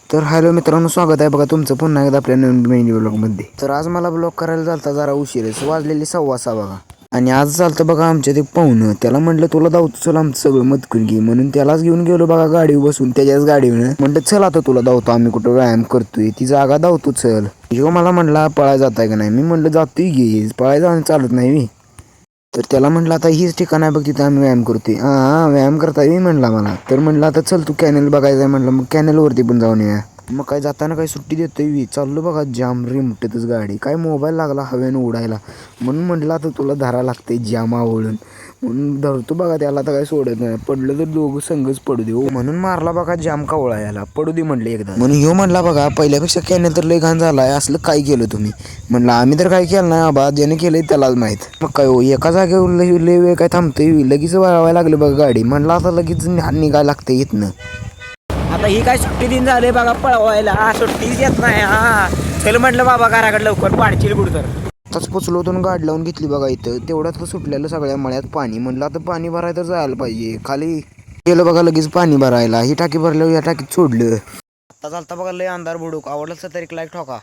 तर हॅलो मित्रांनो, स्वागत आहे बघा तुमचं पुन्हा एकदा आपल्या नवीन मेन ब्लॉगमध्ये. तर आज मला ब्लॉग करायला झालता जरा उशीरच, वाजलेली 6:15 बघा. आणि आज चालतं बघा आमच्या ते पाहुणं. त्याला म्हटलं तुला दावतो चल आमचं सगळं मदकून घे म्हणून त्यालाच घेऊन गेलो बघा गाडीवर बसून, त्याच्याच गाडीवर. म्हणलं चल आता तुला दावतो, आम्ही कुठं व्यायाम करतोय ती जागा दावतो चल. ह्यो मला म्हणला पळायला जाताय का नाही, मी म्हणलं जातोय घे, पळायला चालत नाही मी. तर त्याला म्हटलं आता हीच ठिकाण आहे बघ, तिथं आम्ही व्यायाम करतोय. हां व्यायाम करताय मी म्हणला मला. तर म्हणलं आता चल तू कॅनल बघायचं आहे म्हणलं, मग कॅनलवरती पण जाऊन येऊया. मग काय जाताना काही सुट्टी देतोय चाललो बघा जाम रिमटतच गाडी, काय मोबाईल लागला हवेनं उडायला. म्हणून म्हटलं आता तुला धरा लागते जाम आवळून, म्हणून धरतो बघा त्याला, तर काय सोडत नाही. पडलं तर दोघं संघच पडू दे म्हणून मारला बघा जाम कावळा याला, पडू दे म्हटलं एकदा. म्हणून ह्यो म्हणला बघा पहिल्यापेक्षा कॅनल तर लय घाण झालाय, असलं काय केलं तुम्ही. म्हणलं आम्ही तर काय केलं नाही आबा, ज्याने केलंय त्यालाच माहीत. मग काय हो, एका जागेवर लय वेळ काय थांबतोय, लगेच वळवायला लागलं बघा गाडी. म्हणलं आता लगेच निघायला लागतं इथनं. आता ही काय सुट्टी दिन झाले बघा पळवायला, सुट्टीच येत नाही. हा चल म्हटलं बाबा घराकडे लवकर पाडशील कुठं तर. आताच पोचलो होतो, गाडी लावून घेतली बघा इथं. तेवढ्यात सुटलेलं सगळ्या मळ्यात पाणी. म्हणलं आता पाणी भरायला तर जायला पाहिजे. खाली गेलो बघा लगेच पाणी भरायला, ही टाकी भरल्यावर या टाकीत सोडलं. आता चालता बघा लय अंधार बुडूक, आवडलं तर तरी लाईक ठोका.